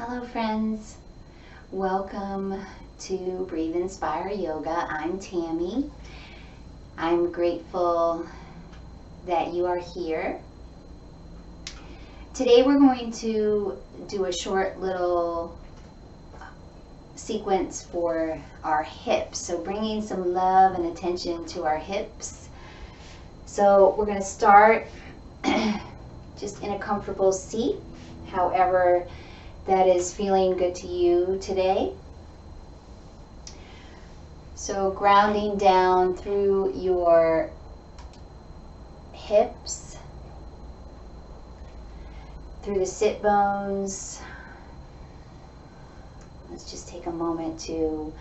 Hello friends, welcome to Breathe Inspire Yoga. I'm Tammy. I'm grateful that you are here. Today we're going to do a short little sequence for our hips. So bringing some love and attention to our hips. So we're going to start just in a comfortable seat, however that is feeling good to you today. So grounding down through your hips, through the sit bones. Let's just take a moment to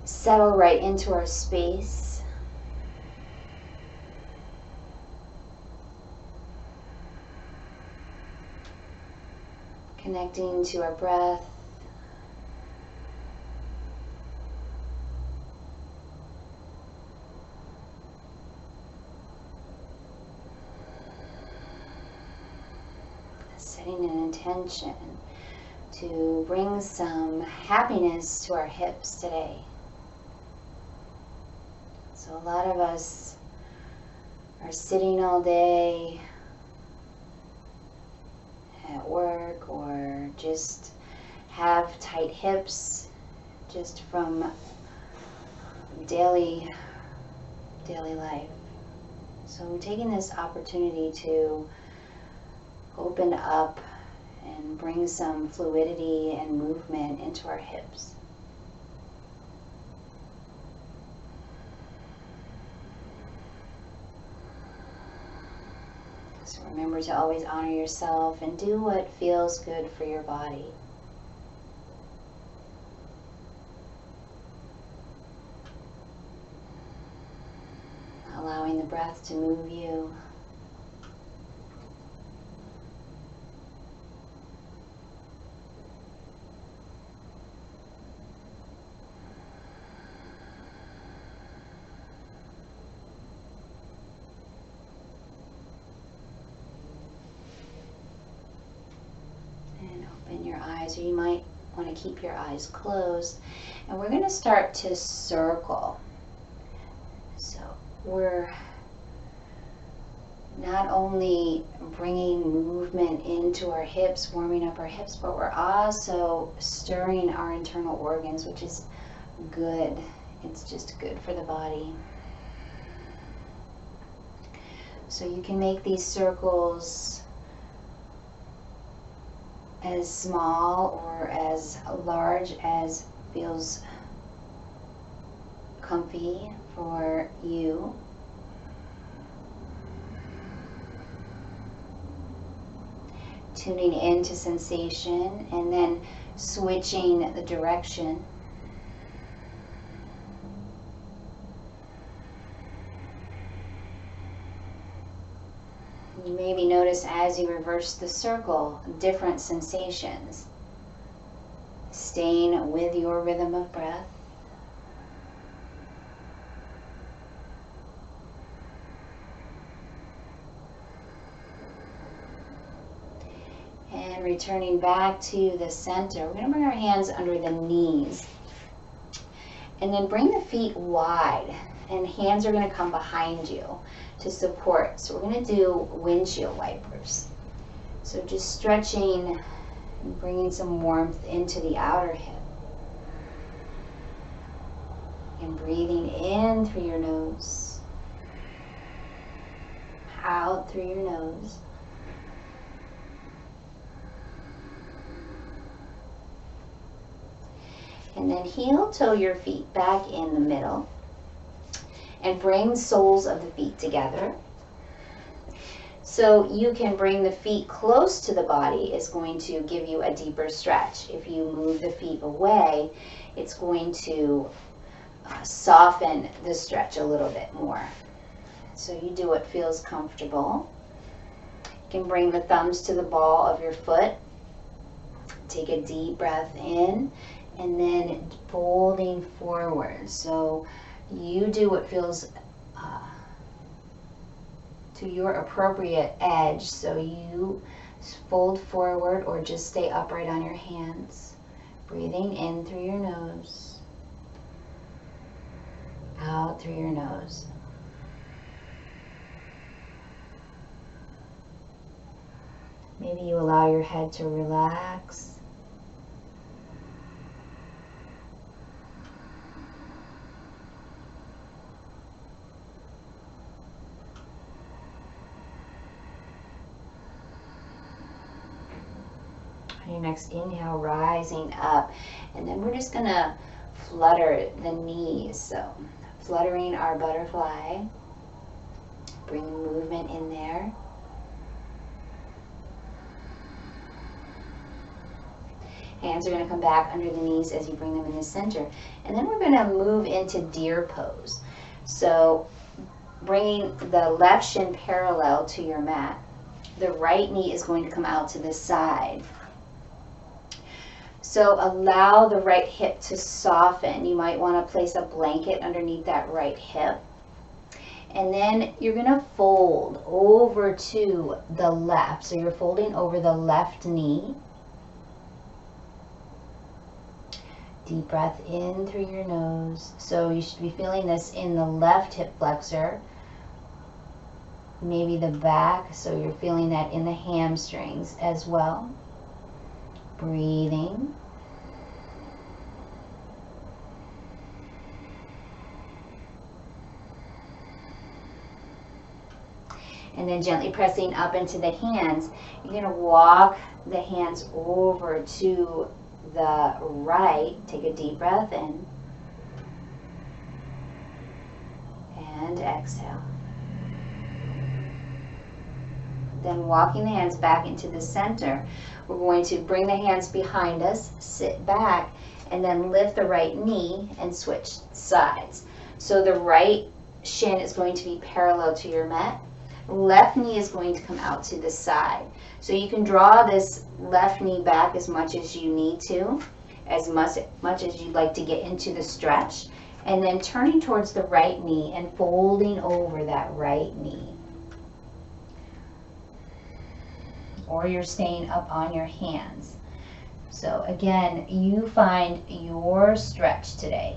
settle right into our space. Connecting to our breath. Setting an intention to bring some happiness to our hips today. So a lot of us are sitting all day at work or just have tight hips just from daily life. So I'm taking this opportunity to open up and bring some fluidity and movement into our hips. So remember to always honor yourself and do what feels good for your body. Allowing the breath to move you. Or you might want to keep your eyes closed, and we're going to start to circle. So we're not only bringing movement into our hips, warming up our hips, but we're also stirring our internal organs, which is good. It's just good for the body. So you can make these circles as small or as large as feels comfy for you. Tuning into sensation and then switching the direction. You maybe notice as you reverse the circle, different sensations. Staying with your rhythm of breath. And returning back to the center. We're going to bring our hands under the knees. And then bring the feet wide. And hands are going to come behind you to support. So we're going to do windshield wipers. So just stretching and bringing some warmth into the outer hip. And breathing in through your nose, out through your nose. And then heel toe your feet back in the middle. And bring soles of the feet together. So you can bring the feet close to the body. Is going to give you a deeper stretch. If you move the feet away, it's going to soften the stretch a little bit more. So you do what feels comfortable. You can bring the thumbs to the ball of your foot. Take a deep breath in and then folding forward. So you do what feels to your appropriate edge. So you Fold forward or just stay upright on your hands. Breathing in through your nose, out through your nose. Maybe you allow your head to relax. On your next inhale, rising up, and then we're just gonna flutter the knees. So fluttering our butterfly, bring movement in there. Hands are going to come back under the knees as you bring them in the center. And then we're going to move into deer pose. So bringing the left shin parallel to your mat. The right knee is going to come out to the side. So allow the right hip to soften. You might want to place a blanket underneath that right hip. And then you're going to fold over to the left. So you're folding over the left knee. Deep breath in through your nose. So you should be feeling this in the left hip flexor, maybe the back, so you're feeling that in the hamstrings as well. Breathing. And then gently pressing up into the hands. You're going to walk the hands over to the right. Take a deep breath in and exhale. Then walking the hands back into the center, we're going to bring the hands behind us, sit back, and then lift the right knee and switch sides. So the right shin is going to be parallel to your mat. Left knee is going to come out to the side. So you can draw this left knee back as much as you need to, as much as you'd like to get into the stretch, and then turning towards the right knee and folding over that right knee. Or you're staying up on your hands. So again, you find your stretch today.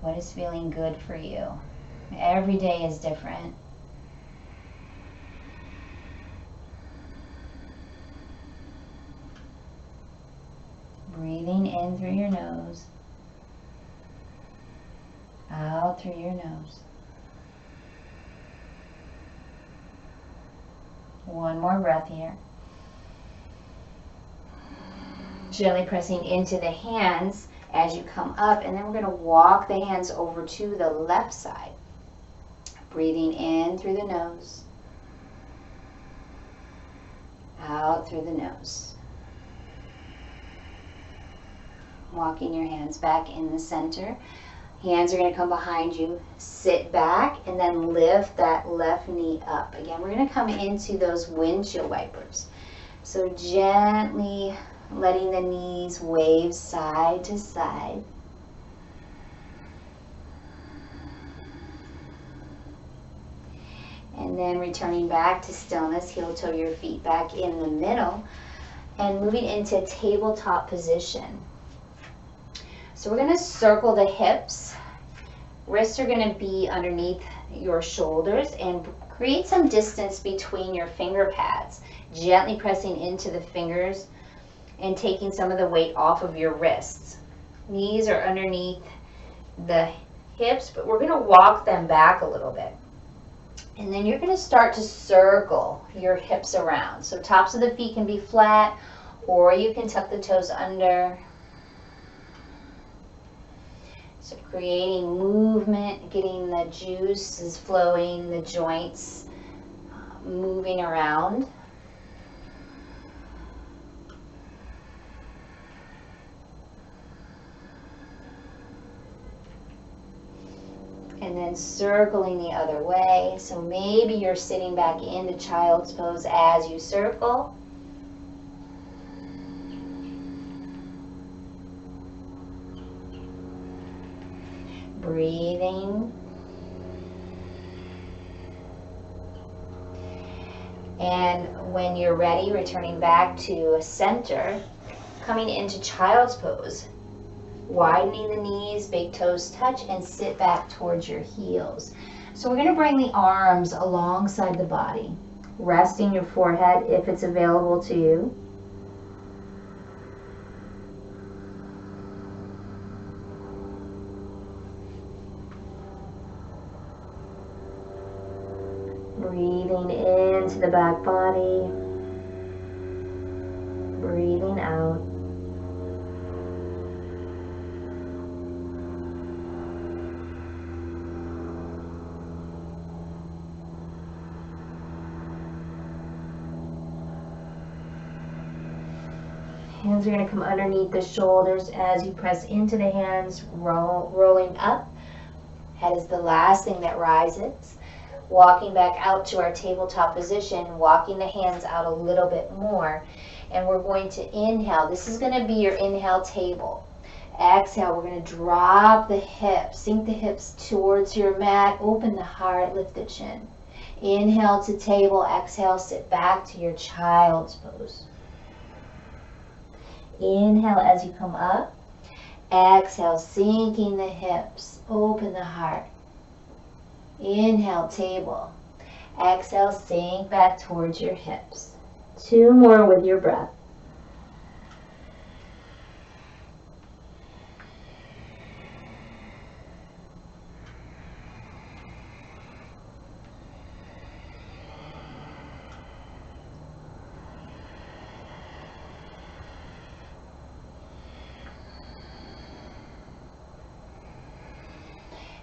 What is feeling good for you? Every day is different. Breathing in through your nose, out through your nose. One more breath here. Gently pressing into the hands as you come up, and then we're going to walk the hands over to the left side. Breathing in through the nose, out through the nose. Walking your hands back in the center. Hands are going to come behind you. Sit back and then lift that left knee up. Again, we're going to come into those windshield wipers. So gently letting the knees wave side to side. And then returning back to stillness, heel toe your feet back in the middle and moving into tabletop position. So we're going to circle the hips. Wrists are going to be underneath your shoulders and create some distance between your finger pads. Gently pressing into the fingers and taking some of the weight off of your wrists. Knees are underneath the hips, but we're going to walk them back a little bit. And then you're going to start to circle your hips around. So tops of the feet can be flat, or you can tuck the toes under. So creating movement, getting the juices flowing, the joints moving around. And then circling the other way. So maybe you're sitting back into child's pose as you circle. Breathing. And when you're ready, returning back to center, coming into child's pose, widening the knees, big toes touch, and sit back towards your heels. So we're going to bring the arms alongside the body, resting your forehead if it's available to you. Breathing into the back body, breathing out. Hands are going to come underneath the shoulders as you press into the hands, rolling up. Head is the last thing that rises. Walking back out to our tabletop position, walking the hands out a little bit more. And we're going to inhale. This is going to be your inhale table. Exhale, we're going to drop the hips, sink the hips towards your mat, open the heart, lift the chin. Inhale to table, exhale, sit back to your child's pose. Inhale as you come up. Exhale, sinking the hips, open the heart. Inhale, table. Exhale, sink back towards your hips. 2 more with your breath.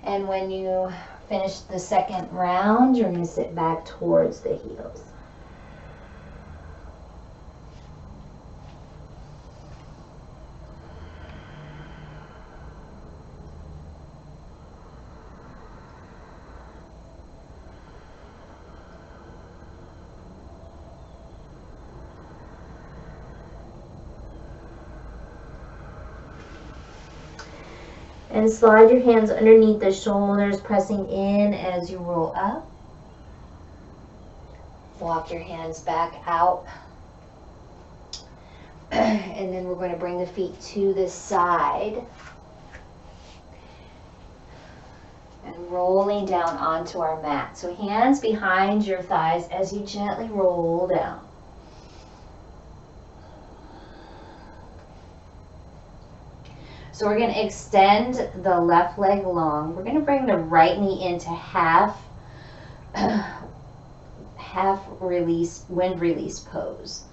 And when you finish the second round, you're going to sit back towards the heels. And slide your hands underneath the shoulders, pressing in as you roll up. Walk your hands back out. And then we're going to bring the feet to the side. And rolling down onto our mat. So hands behind your thighs as you gently roll down. So we're going to extend the left leg long. We're going to bring the right knee into half release, wind release pose.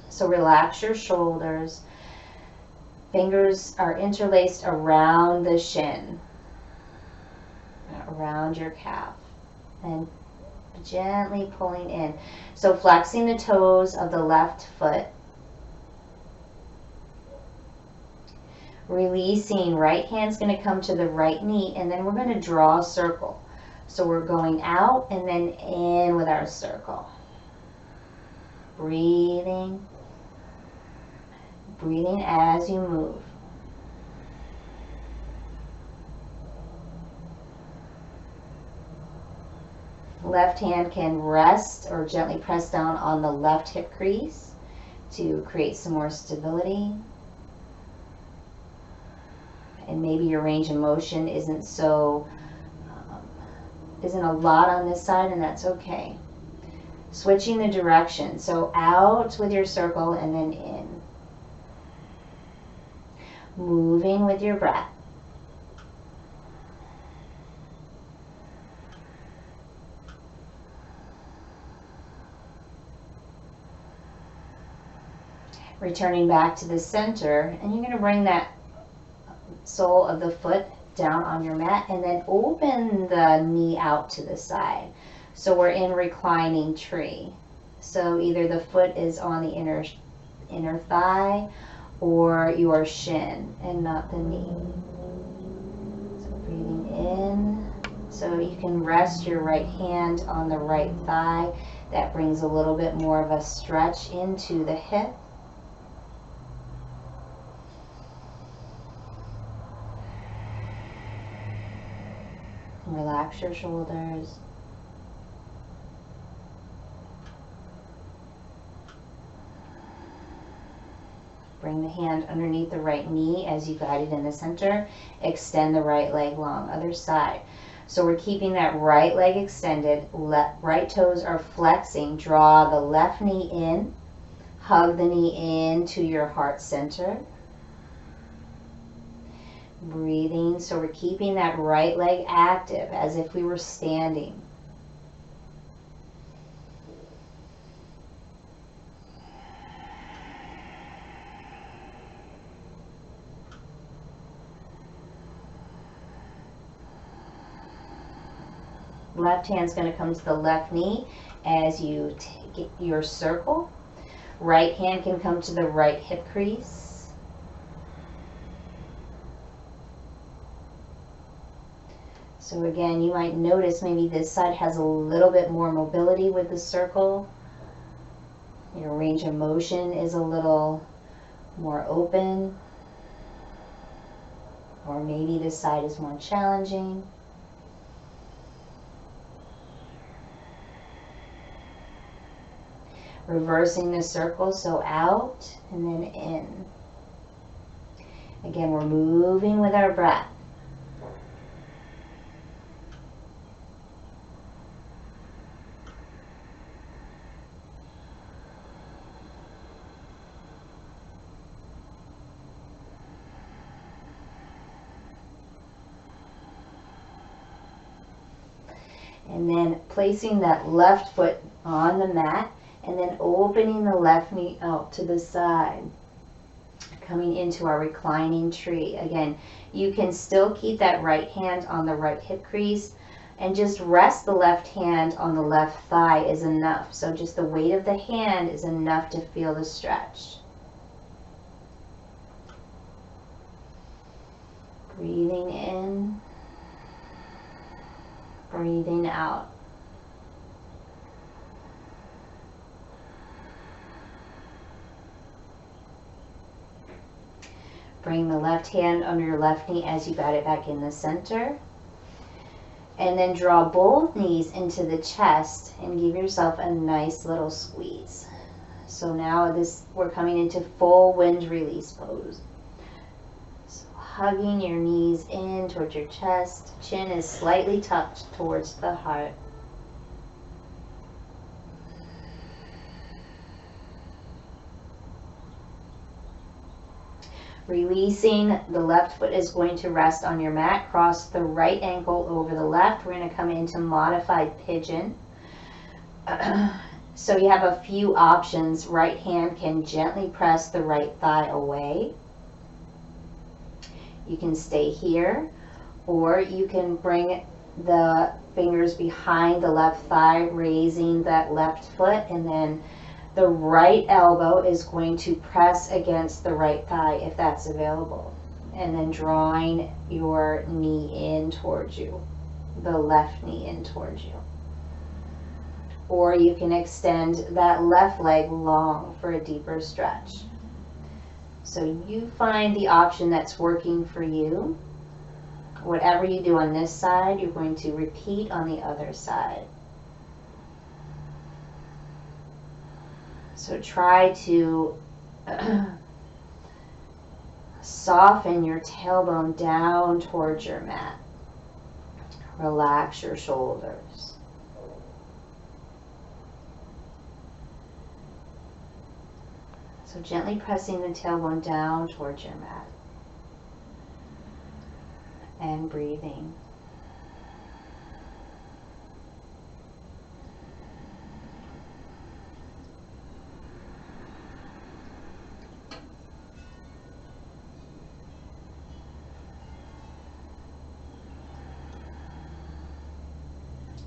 So relax your shoulders. Fingers are interlaced around the shin, around your calf, and gently pulling in. So flexing the toes of the left foot. Releasing, right hand's going to come to the right knee, and then we're going to draw a circle. So we're going out and then in with our circle. Breathing. Breathing as you move. Left hand can rest or gently press down on the left hip crease to create some more stability. And maybe your range of motion isn't a lot on this side, and that's okay. Switching the direction, so out with your circle and then in. Moving with your breath. Returning back to the center, and you're going to bring that sole of the foot down on your mat and then open the knee out to the side. So we're in reclining tree. So either the foot is on the inner thigh or your shin and not the knee. So breathing in. So you can rest your right hand on the right thigh. That brings a little bit more of a stretch into the hip. Relax your shoulders. Bring the hand underneath the right knee as you guide it in the center. Extend the right leg long. Other side. So we're keeping that right leg extended. Right toes are flexing. Draw the left knee in. Hug the knee into your heart center. Breathing. So we're keeping that right leg active as if we were standing. Left hand's going to come to the left knee as you take your circle. Right hand can come to the right hip crease. So again, you might notice maybe this side has a little bit more mobility with the circle. Your range of motion is a little more open. Or maybe this side is more challenging. Reversing the circle, so out and then in. Again, we're moving with our breath. And then placing that left foot on the mat, and then opening the left knee out to the side. Coming into our reclining tree. Again, you can still keep that right hand on the right hip crease and just rest the left hand on the left thigh is enough. So just the weight of the hand is enough to feel the stretch. Breathing in, breathing out. Bring the left hand under your left knee as you guide it back in the center. And then draw both knees into the chest and give yourself a nice little squeeze. So now we're coming into full wind release pose. So hugging your knees in towards your chest. Chin is slightly tucked towards the heart. Releasing, the left foot is going to rest on your mat. Cross the right ankle over the left. We're going to come into modified pigeon. So you have a few options. Right hand can gently press the right thigh away. You can stay here, or you can bring the fingers behind the left thigh, raising that left foot, and then the right elbow is going to press against the right thigh if that's available. And then drawing your knee in towards you, the left knee in towards you. Or you can extend that left leg long for a deeper stretch. So you find the option that's working for you. Whatever you do on this side, you're going to repeat on the other side. So try to soften your tailbone down towards your mat. Relax your shoulders. So gently pressing the tailbone down towards your mat. And breathing.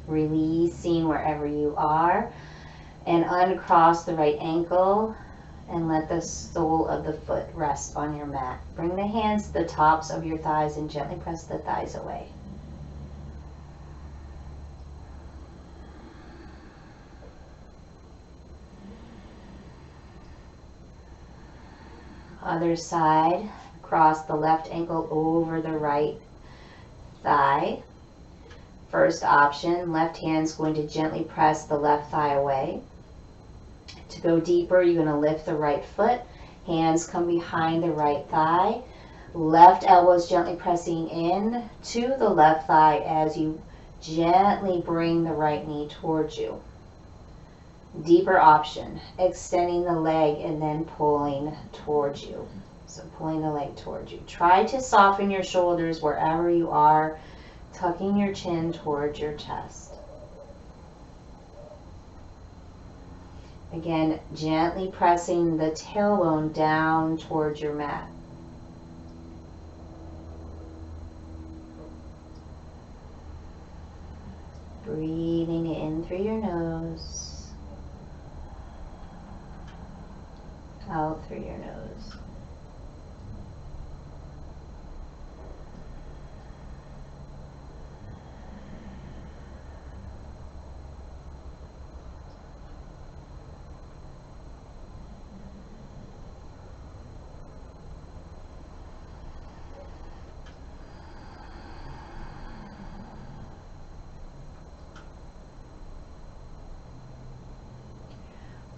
Releasing wherever you are, and uncross the right ankle and let the sole of the foot rest on your mat. Bring the hands to the tops of your thighs and gently press the thighs away. Other side, cross the left ankle over the right thigh. First option, left hand's going to gently press the left thigh away. To go deeper, you're going to lift the right foot, Hands come behind the right thigh. Left elbow is gently pressing in to the left thigh as you gently bring the right knee towards you. Deeper option, extending the leg and then pulling towards you. So pulling the leg towards you. Try to soften your shoulders wherever you are, tucking your chin towards your chest. Again, gently pressing the tailbone down towards your mat. Breathing in through your nose, out through your nose.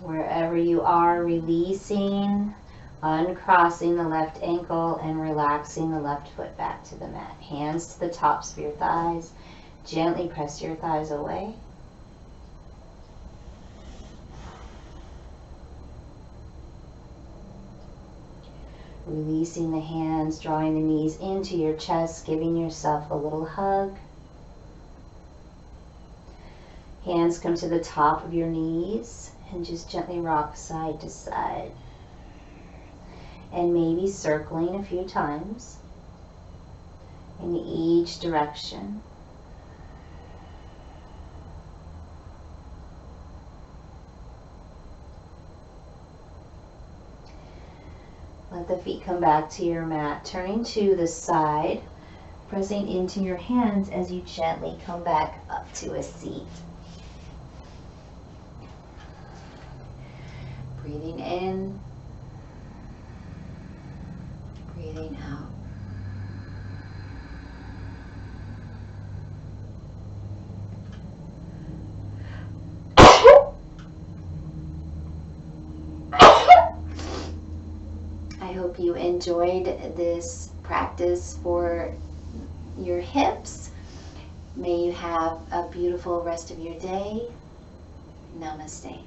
Wherever you are, releasing, uncrossing the left ankle and relaxing the left foot back to the mat. Hands to the tops of your thighs. Gently press your thighs away. Releasing the hands, drawing the knees into your chest, giving yourself a little hug. Hands come to the top of your knees and just gently rock side to side. And maybe circling a few times in each direction. Let the feet come back to your mat, turning to the side, pressing into your hands as you gently come back up to a seat. Breathing in, breathing out. I hope you enjoyed this practice for your hips. May you have a beautiful rest of your day. Namaste.